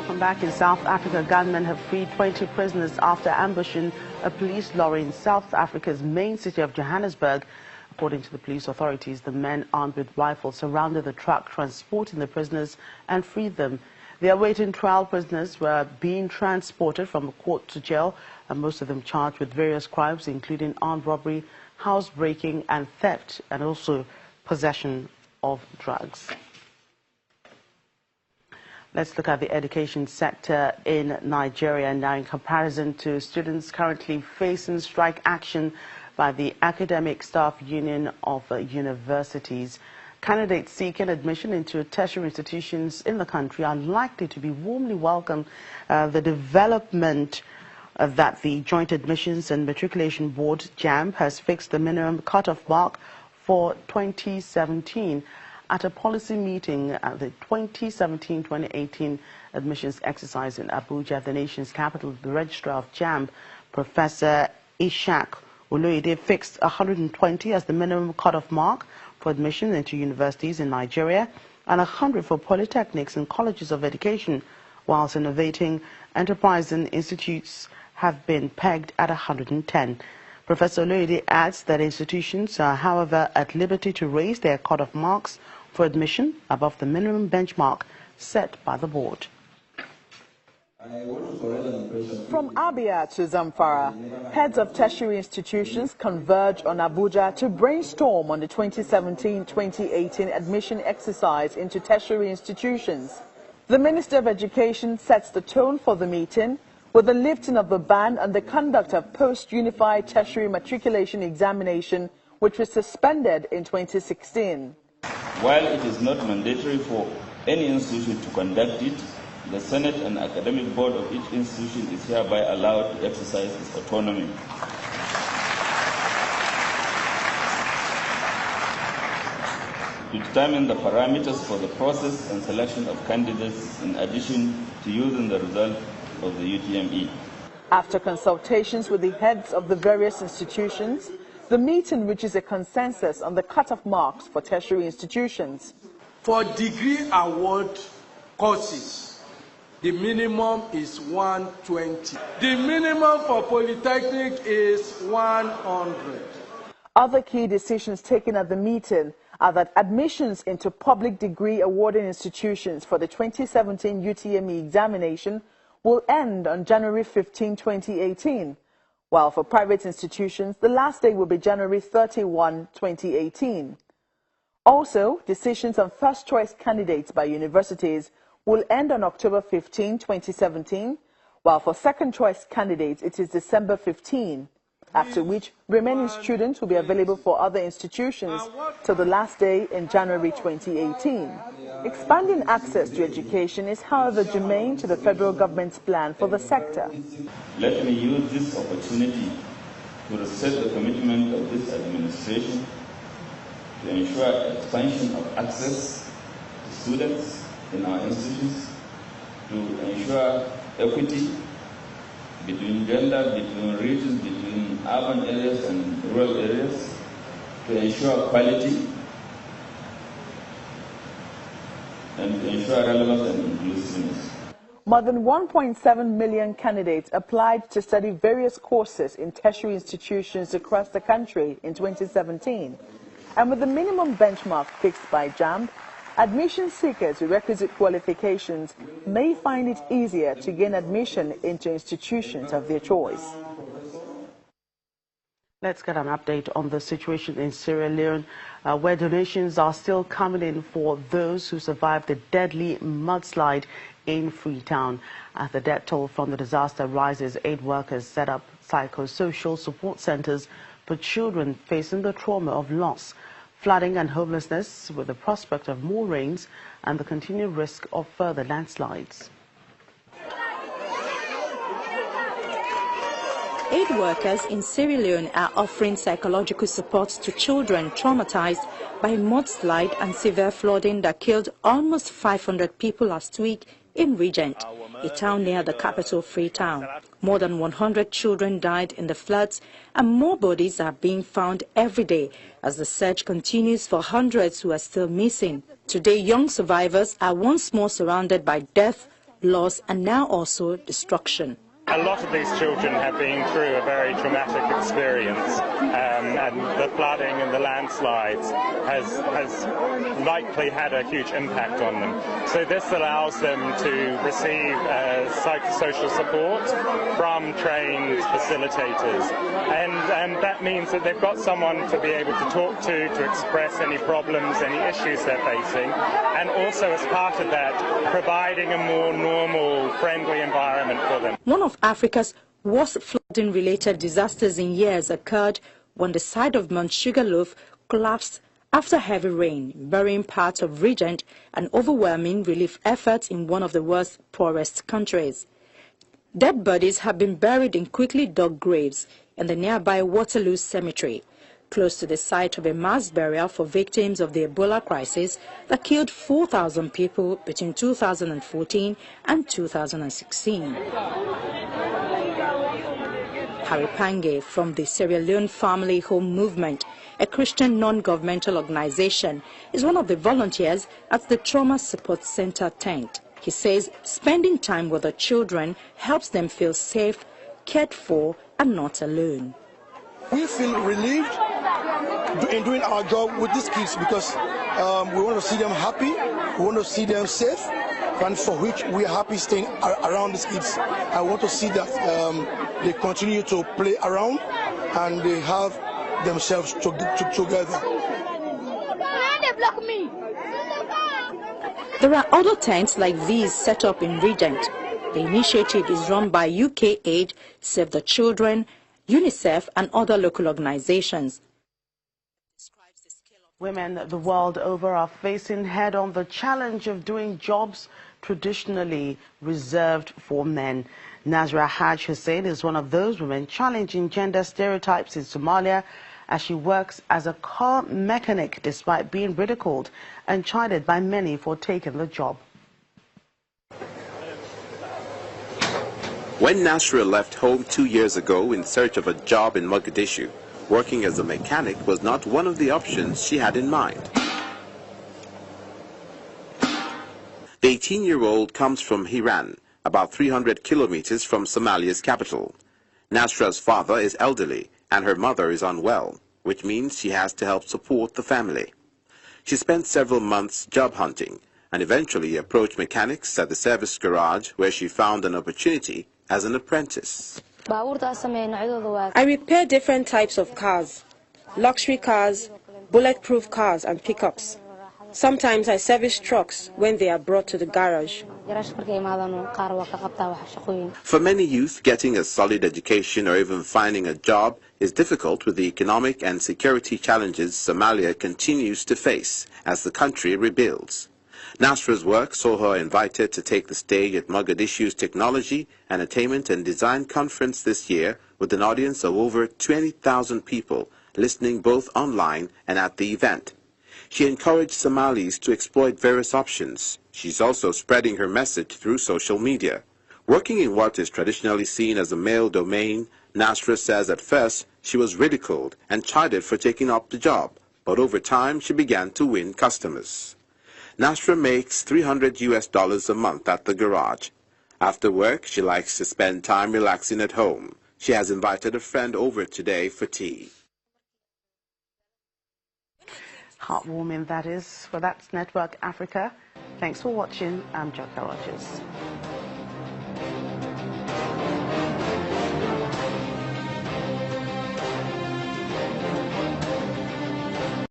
Welcome back. In South Africa, gunmen have freed 20 prisoners after ambushing a police lorry in South Africa's main city of Johannesburg. According to the police authorities, the men armed with rifles surrounded the truck transporting the prisoners and freed them. The awaiting trial prisoners were being transported from the court to jail, and most of them charged with various crimes, including armed robbery, housebreaking and theft, and also possession of drugs. Let's look at the education sector in Nigeria now. In comparison to students currently facing strike action by the Academic Staff Union of Universities, candidates seeking admission into tertiary institutions in the country are likely to be warmly welcomed. The development that the Joint Admissions and Matriculation Board, JAMB, has fixed the minimum cutoff mark for 2017. At a policy meeting at the 2017-2018 admissions exercise in Abuja, the nation's capital, the registrar of JAMB, Professor Ishaq Oloyede, fixed 120 as the minimum cutoff mark for admission into universities in Nigeria and 100 for polytechnics and colleges of education, whilst innovating enterprising institutes have been pegged at 110. Professor Oloyede adds that institutions are, however, at liberty to raise their cutoff marks for admission above the minimum benchmark set by the board. From Abia to Zamfara, heads of tertiary institutions converge on Abuja to brainstorm on the 2017-2018 admission exercise into tertiary institutions. The Minister of Education sets the tone for the meeting with the lifting of the ban on the conduct of post-unified tertiary matriculation examination, which was suspended in 2016. While it is not mandatory for any institution to conduct it, the Senate and Academic Board of each institution is hereby allowed to exercise its autonomy. To determine the parameters for the process and selection of candidates in addition to using the result of the UTME. After consultations with the heads of the various institutions, the meeting reaches a consensus on the cutoff marks for tertiary institutions. For degree award courses, the minimum is 120. The minimum for polytechnic is 100. Other key decisions taken at the meeting are that admissions into public degree awarding institutions for the 2017 UTME examination will end on January 15, 2018. While for private institutions, the last day will be January 31, 2018. Also, decisions on first-choice candidates by universities will end on October 15, 2017, while for second-choice candidates, it is December 15, after which remaining students will be available for other institutions till the last day in January 2018. Expanding access to education is, however, germane to the federal government's plan for the sector. Let me use this opportunity to reset the commitment of this administration to ensure expansion of access to students in our institutions, to ensure equity between gender, between regions, between urban areas and rural areas, to ensure quality, and to ensure relevance and inclusiveness. More than 1.7 million candidates applied to study various courses in tertiary institutions across the country in 2017. And with the minimum benchmark fixed by JAMB, admission seekers with requisite qualifications may find it easier to gain admission into institutions of their choice. Let's get an update on the situation in Sierra Leone, where donations are still coming in for those who survived the deadly mudslide in Freetown. As the death toll from the disaster rises, aid workers set up psychosocial support centers for children facing the trauma of loss, flooding and homelessness, with the prospect of more rains and the continued risk of further landslides. Aid workers in Sierra Leone are offering psychological support to children traumatized by mudslide and severe flooding that killed almost 500 people last week in Regent, a town near the capital Freetown. More than 100 children died in the floods, and more bodies are being found every day as the search continues for hundreds who are still missing. Today, young survivors are once more surrounded by death, loss, and now also destruction. A lot of these children have been through a very traumatic experience, and the flooding and the landslides has likely had a huge impact on them. So this allows them to receive psychosocial support from trained facilitators, and that means that they've got someone to be able to talk to express any problems, any issues they're facing, and also as part of that, providing a more normal, friendly environment for them. One of Africa's worst flooding-related disasters in years occurred when the side of Mount Sugarloaf collapsed after heavy rain, burying parts of Regent and overwhelming relief efforts in one of the world's poorest countries. Dead bodies have been buried in quickly dug graves in the nearby Waterloo Cemetery, close to the site of a mass burial for victims of the Ebola crisis that killed 4,000 people between 2014 and 2016. Harry Pange from the Sierra Leone Family Home Movement, a Christian non-governmental organization, is one of the volunteers at the Trauma Support Center tent. He says spending time with the children helps them feel safe, cared for, and not alone. We feel relieved in doing our job with these kids because we want to see them happy, we want to see them safe, and for which we are happy staying around these kids. I want to see that they continue to play around and they have themselves together. There are other tents like these set up in Regent. The initiative is run by UK Aid, Save the Children, UNICEF and other local organizations. Women the world over are facing head-on the challenge of doing jobs traditionally reserved for men. Nazra Haj Hussein is one of those women challenging gender stereotypes in Somalia as she works as a car mechanic despite being ridiculed and chided by many for taking the job. When Nasra left home 2 years ago in search of a job in Mogadishu, working as a mechanic was not one of the options she had in mind. The 18-year-old comes from Hiran, about 300 kilometers from Somalia's capital. Nasra's father is elderly and her mother is unwell, which means she has to help support the family. She spent several months job hunting and eventually approached mechanics at the service garage where she found an opportunity as an apprentice. I repair different types of cars, luxury cars, bulletproof cars and pickups. Sometimes I service trucks when they are brought to the garage. For many youth, getting a solid education or even finding a job is difficult with the economic and security challenges Somalia continues to face as the country rebuilds. Nasra's work saw her invited to take the stage at Mogadishu's Technology, Entertainment and Design Conference this year with an audience of over 20,000 people listening both online and at the event. She encouraged Somalis to exploit various options. She's also spreading her message through social media. Working in what is traditionally seen as a male domain, Nasra says at first she was ridiculed and chided for taking up the job, but over time she began to win customers. Nasra makes $300 a month at the garage. After work, she likes to spend time relaxing at home. She has invited a friend over today for tea. Heartwarming, that is. For That's Network Africa. Thanks for watching. I'm Jacka Rogers.